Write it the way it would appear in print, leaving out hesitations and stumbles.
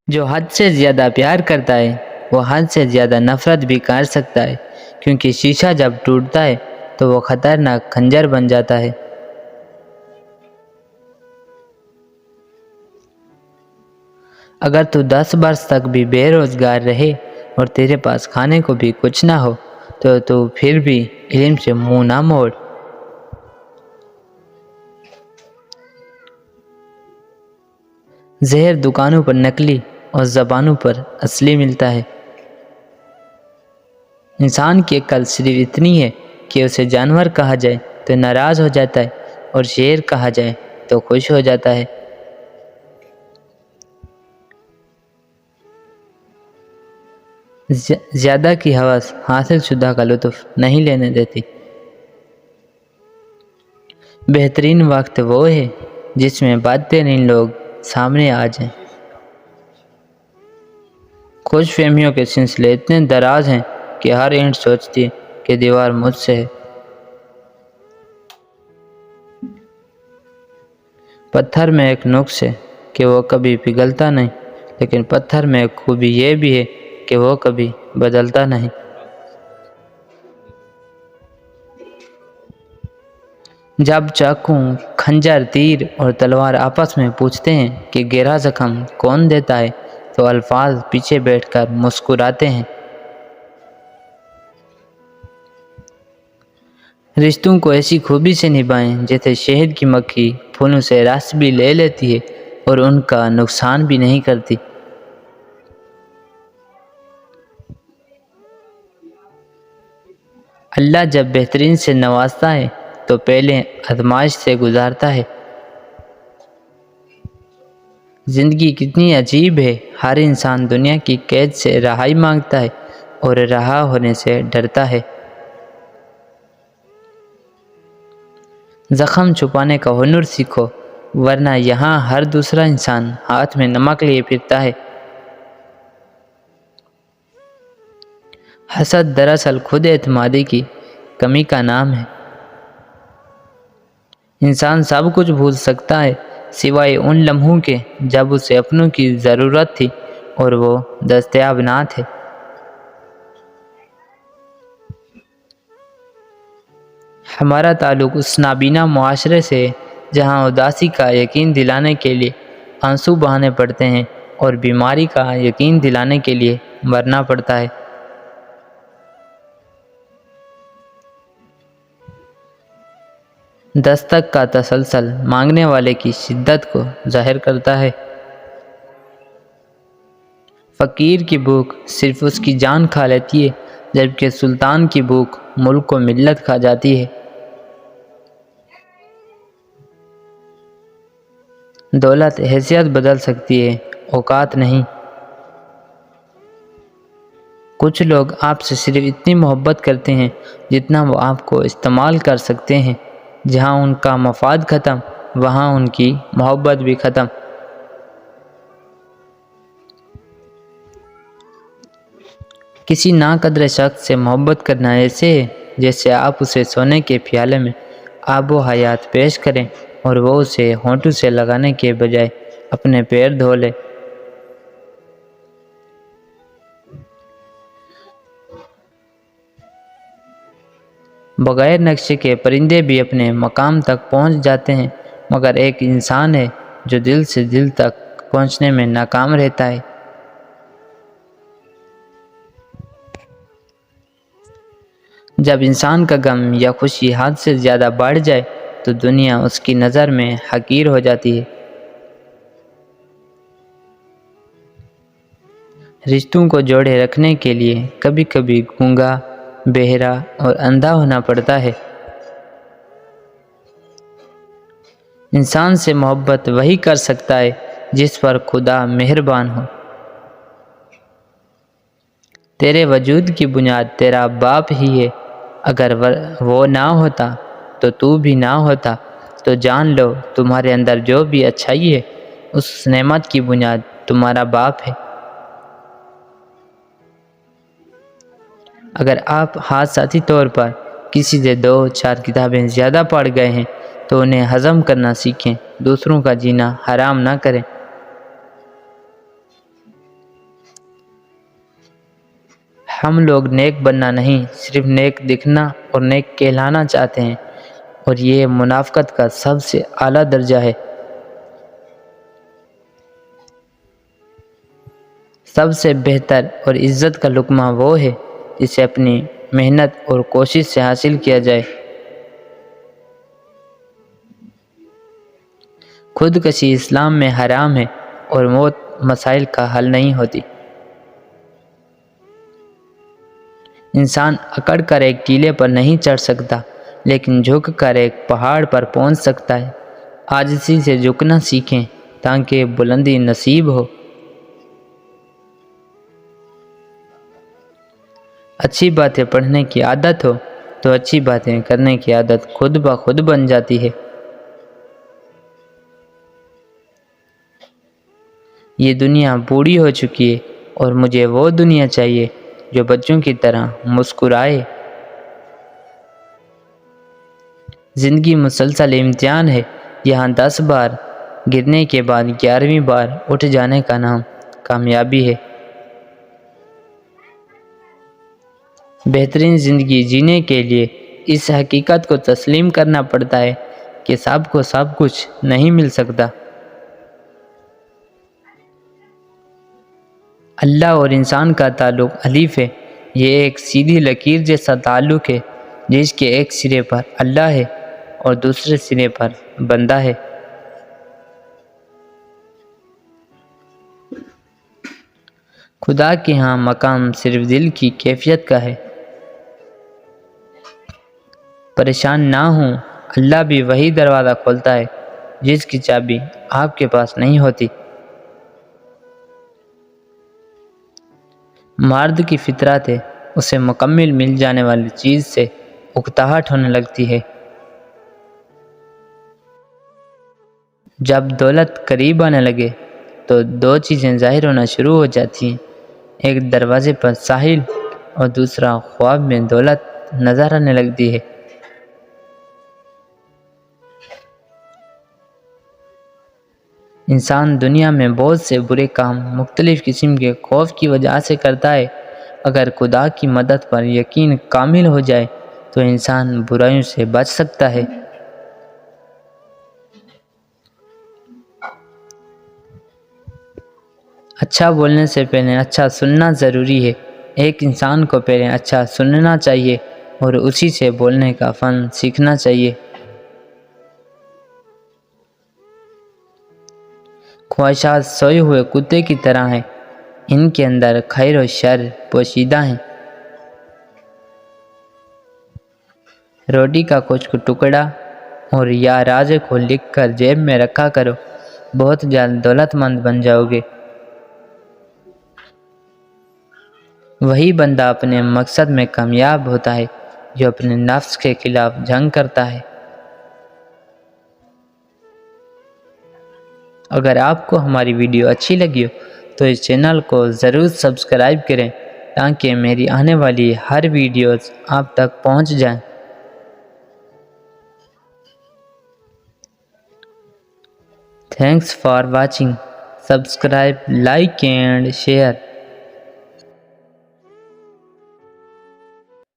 جو حد سے زیادہ پیار کرتا ہے وہ حد سے زیادہ نفرت بھی کر سکتا ہے، کیونکہ شیشہ جب ٹوٹتا ہے تو وہ خطرناک خنجر بن جاتا ہے۔ اگر تو 10 برس تک بھی بے روزگار رہے اور تیرے پاس کھانے کو بھی کچھ نہ ہو تو پھر بھی علم سے منہ نہ موڑ۔ زہر دکانوں پر نکلی اور زبانوں پر اصلی ملتا ہے۔ انسان کی عقل صرف اتنی ہے کہ اسے جانور کہا جائے تو ناراض ہو جاتا ہے اور شیر کہا جائے تو خوش ہو جاتا ہے۔ زیادہ کی ہوس حاصل شدہ کا لطف نہیں لینے دیتی۔ بہترین وقت وہ ہے جس میں بدترین لوگ سامنے آ جائیں۔ خوش فہمیوں کے سلسلے اتنے دراز ہیں کہ ہر اینٹ سوچتی ہے کہ دیوار مجھ سے ہے۔ پتھر میں ایک نقص ہے کہ وہ کبھی پگھلتا نہیں، لیکن پتھر میں ایک خوبی یہ بھی ہے کہ وہ کبھی بدلتا نہیں۔ جب چاقو، خنجر، تیر اور تلوار آپس میں پوچھتے ہیں کہ گہرا زخم کون دیتا ہے تو الفاظ پیچھے بیٹھ کر مسکراتے ہیں۔ رشتوں کو ایسی خوبی سے نبھائیں جیسے شہد کی مکھی پھولوں سے رس بھی لے لیتی ہے اور ان کا نقصان بھی نہیں کرتی۔ اللہ جب بہترین سے نوازتا ہے تو پہلے آزمائش سے گزارتا ہے۔ زندگی کتنی عجیب ہے، ہر انسان دنیا کی قید سے رہائی مانگتا ہے اور رہا ہونے سے ڈرتا ہے۔ زخم چھپانے کا ہنر سیکھو، ورنہ یہاں ہر دوسرا انسان ہاتھ میں نمک لیے پھرتا ہے۔ حسد دراصل خود اعتمادی کی کمی کا نام ہے۔ انسان سب کچھ بھول سکتا ہے سوائے ان لمحوں کے جب اسے اپنوں کی ضرورت تھی اور وہ دستیاب نہ تھے۔ ہمارا تعلق اس نابینا معاشرے سے جہاں اداسی کا یقین دلانے کے لیے آنسو بہانے پڑتے ہیں اور بیماری کا یقین دلانے کے لیے مرنا پڑتا ہے۔ دستک کا تسلسل مانگنے والے کی شدت کو ظاہر کرتا ہے۔ فقیر کی بھوک صرف اس کی جان کھا لیتی ہے، جبکہ سلطان کی بھوک ملک کو ملت کھا جاتی ہے۔ دولت حیثیت بدل سکتی ہے، اوقات نہیں۔ کچھ لوگ آپ سے صرف اتنی محبت کرتے ہیں جتنا وہ آپ کو استعمال کر سکتے ہیں۔ جہاں ان کا مفاد ختم، وہاں ان کی محبت بھی ختم۔ کسی ناقدر شخص سے محبت کرنا ایسے ہے جیسے آپ اسے سونے کے پیالے میں آب و حیات پیش کریں اور وہ اسے ہونٹوں سے لگانے کے بجائے اپنے پیر دھو لے۔ بغیر نقشے کے پرندے بھی اپنے مقام تک پہنچ جاتے ہیں، مگر ایک انسان ہے جو دل سے دل تک پہنچنے میں ناکام رہتا ہے۔ جب انسان کا غم یا خوشی حد سے زیادہ بڑھ جائے تو دنیا اس کی نظر میں حقیر ہو جاتی ہے۔ رشتوں کو جوڑے رکھنے کے لیے کبھی کبھی گونگا، بہرا اور اندھا ہونا پڑتا ہے۔ انسان سے محبت وہی کر سکتا ہے جس پر خدا مہربان ہو۔ تیرے وجود کی بنیاد تیرا باپ ہی ہے، اگر وہ نہ ہوتا تو تو بھی نہ ہوتا، تو جان لو تمہارے اندر جو بھی اچھائی ہے اس نعمت کی بنیاد تمہارا باپ ہے۔ اگر آپ حادثاتی طور پر کسی سے 2-4 کتابیں زیادہ پڑھ گئے ہیں تو انہیں ہضم کرنا سیکھیں، دوسروں کا جینا حرام نہ کریں۔ ہم لوگ نیک بننا نہیں، صرف نیک دکھنا اور نیک کہلانا چاہتے ہیں، اور یہ منافقت کا سب سے اعلیٰ درجہ ہے۔ سب سے بہتر اور عزت کا لقمہ وہ ہے جسے اپنی محنت اور کوشش سے حاصل کیا جائے۔ خودکشی اسلام میں حرام ہے اور موت مسائل کا حل نہیں ہوتی۔ انسان اکڑ کر ایک ٹیلے پر نہیں چڑھ سکتا، لیکن جھک کر ایک پہاڑ پر پہنچ سکتا ہے۔ عاجزی سے جھکنا سیکھیں تاکہ بلندی نصیب ہو۔ اچھی باتیں پڑھنے کی عادت ہو تو اچھی باتیں کرنے کی عادت خود بخود بن جاتی ہے۔ یہ دنیا بوڑھی ہو چکی ہے اور مجھے وہ دنیا چاہیے جو بچوں کی طرح مسکرائے۔ زندگی مسلسل امتحان ہے، یہاں 10 بار گرنے کے بعد 11ویں بار اٹھ جانے کا نام کامیابی ہے۔ بہترین زندگی جینے کے لیے اس حقیقت کو تسلیم کرنا پڑتا ہے کہ سب کو سب کچھ نہیں مل سکتا۔ اللہ اور انسان کا تعلق الف ہے۔ یہ ایک سیدھی لکیر جیسا تعلق ہے جس کے ایک سرے پر اللہ ہے اور دوسرے سرے پر بندہ ہے۔ خدا کے ہاں مقام صرف دل کی کیفیت کا ہے۔ پریشان نہ ہوں، اللہ بھی وہی دروازہ کھولتا ہے جس کی چابی آپ کے پاس نہیں ہوتی۔ مرد کی فطرت ہے، اسے مکمل مل جانے والی چیز سے اکتاہٹ ہونے لگتی ہے۔ جب دولت قریب آنے لگے تو 2 چیزیں ظاہر ہونا شروع ہو جاتی ہیں، ایک دروازے پر ساحل اور دوسرا خواب میں دولت نظر آنے لگتی ہے۔ انسان دنیا میں بہت سے برے کام مختلف قسم کے خوف کی وجہ سے کرتا ہے۔ اگر خدا کی مدد پر یقین کامل ہو جائے تو انسان برائیوں سے بچ سکتا ہے۔ اچھا بولنے سے پہلے اچھا سننا ضروری ہے۔ ایک انسان کو پہلے اچھا سننا چاہیے اور اسی سے بولنے کا فن سیکھنا چاہیے۔ خواہشات سوئے ہوئے کتے کی طرح ہیں، ان کے اندر خیر و شر پوشیدہ ہیں۔ روٹی کا کچھ ٹکڑا اور یا راز کو لکھ کر جیب میں رکھا کرو، بہت جلد دولت مند بن جاؤ گے۔ وہی بندہ اپنے مقصد میں کامیاب ہوتا ہے جو اپنے نفس کے خلاف جنگ کرتا ہے۔ اگر آپ کو ہماری ویڈیو اچھی لگی ہو تو اس چینل کو ضرور سبسکرائب کریں تاکہ میری آنے والی ہر ویڈیوز آپ تک پہنچ جائیں۔ Thanks for watching. Subscribe, like and share.